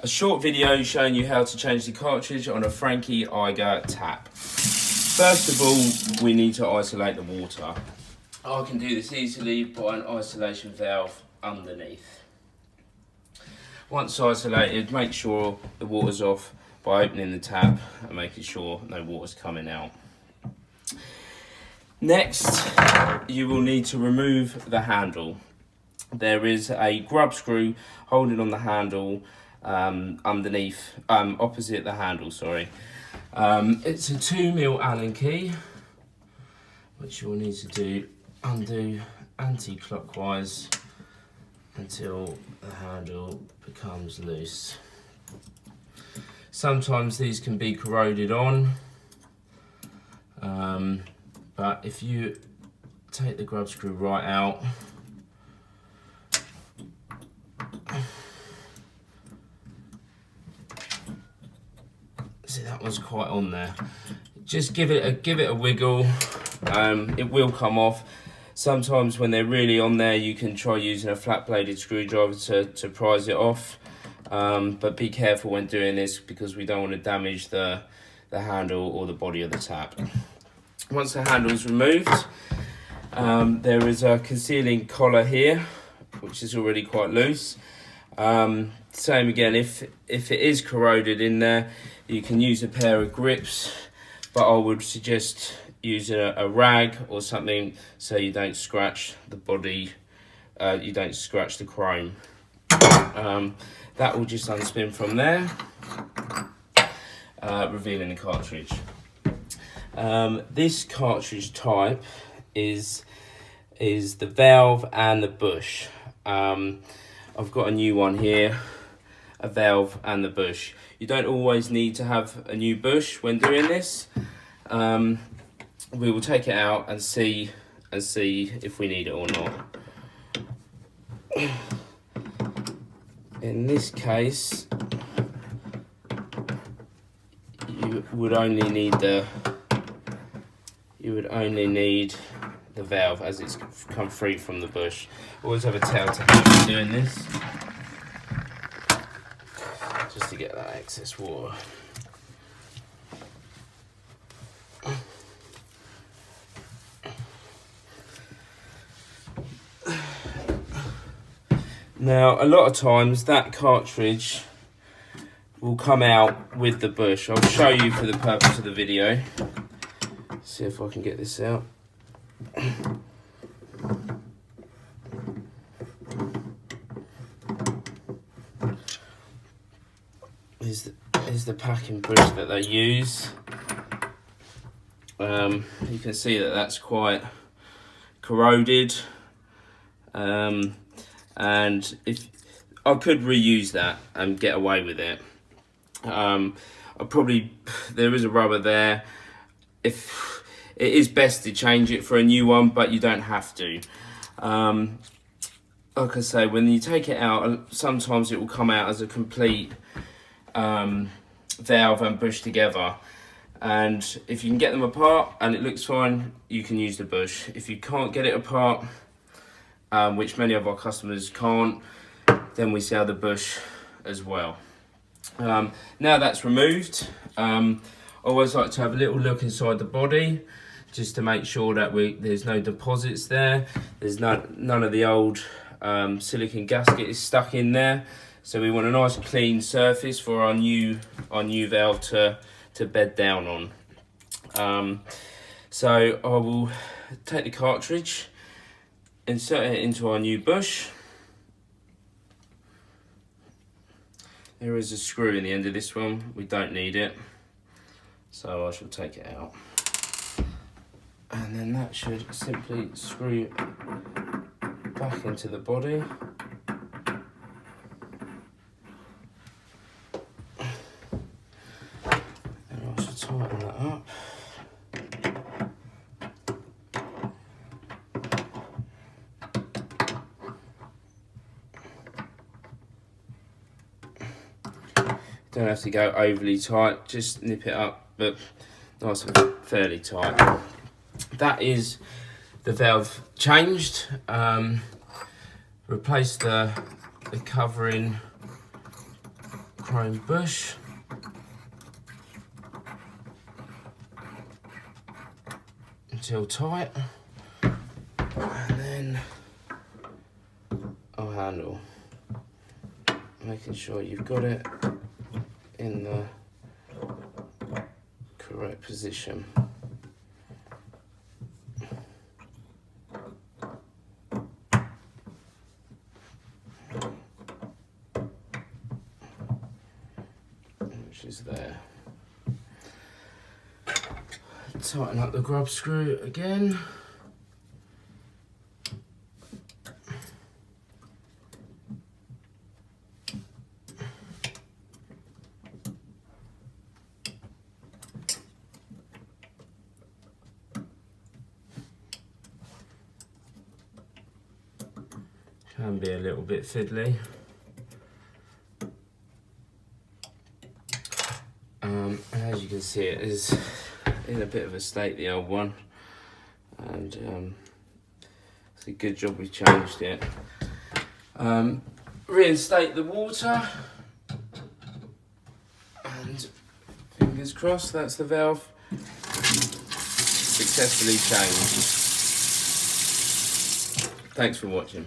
A short video showing you how to change the cartridge on a FRANKE EIGER tap. First of all, we need to isolate the water. I can do this easily by an isolation valve underneath. Once isolated, make sure the water's off by opening the tap and making sure no water's coming out. Next, you will need to remove the handle. There is a grub screw holding on the handle underneath, opposite the handle, sorry. It's a 2mm Allen key, which you will need to undo anti-clockwise until the handle becomes loose. Sometimes these can be corroded on, but if you take the grub screw right out, see, that one's quite on there. Just give it a wiggle. It will come off. Sometimes when they're really on there, you can try using a flat bladed screwdriver to prise it off. But be careful when doing this because we don't want to damage the handle or the body of the tap. Once the handle is removed, there is a concealing collar here, which is already quite loose. Same again, if it is corroded in there, you can use a pair of grips, but I would suggest using a rag or something so you don't scratch the body, you don't scratch the chrome. That will just unspin from there, revealing the cartridge. This cartridge type is the valve and the bush. I've got a new one here, a valve and the bush. You don't always need to have a new bush when doing this. We will take it out and see if we need it or not. In this case, you would only need the valve as it's come free from the bush. Always have a telltale when doing this, just to get that excess water. Now, a lot of times that cartridge will come out with the bush. I'll show you for the purpose of the video. See if I can get this out. Is the packing bush that they use. You can see that that's quite corroded. And if I could reuse that and get away with it, there is a rubber there. If it is best to change it for a new one, but you don't have to. Like I say, when you take it out, sometimes it will come out as a complete valve and bush together. And if you can get them apart and it looks fine, you can use the bush. If you can't get it apart, which many of our customers can't, then we sell the bush as well. Now that's removed, I always like to have a little look inside the body just to make sure that there's no deposits there. There's none of the old silicone gasket is stuck in there. So we want a nice clean surface for our new valve to bed down on. So I will take the cartridge, insert it into our new bush. There is a screw in the end of this one. We don't need it, so I shall take it out. And then that should simply screw back into the body. And I shall tighten that up. Don't have to go overly tight, just nip it up, but nice and fairly tight. That is the valve changed. Replace the covering chrome bush. Until tight. And then I'll handle. Making sure you've got it in the correct position. Which is there. Tighten up the grub screw again. Can be a little bit fiddly. And as you can see, it is in a bit of a state, the old one, and it's a good job we changed it. Reinstate the water, and fingers crossed that's the valve successfully changed. Thanks for watching.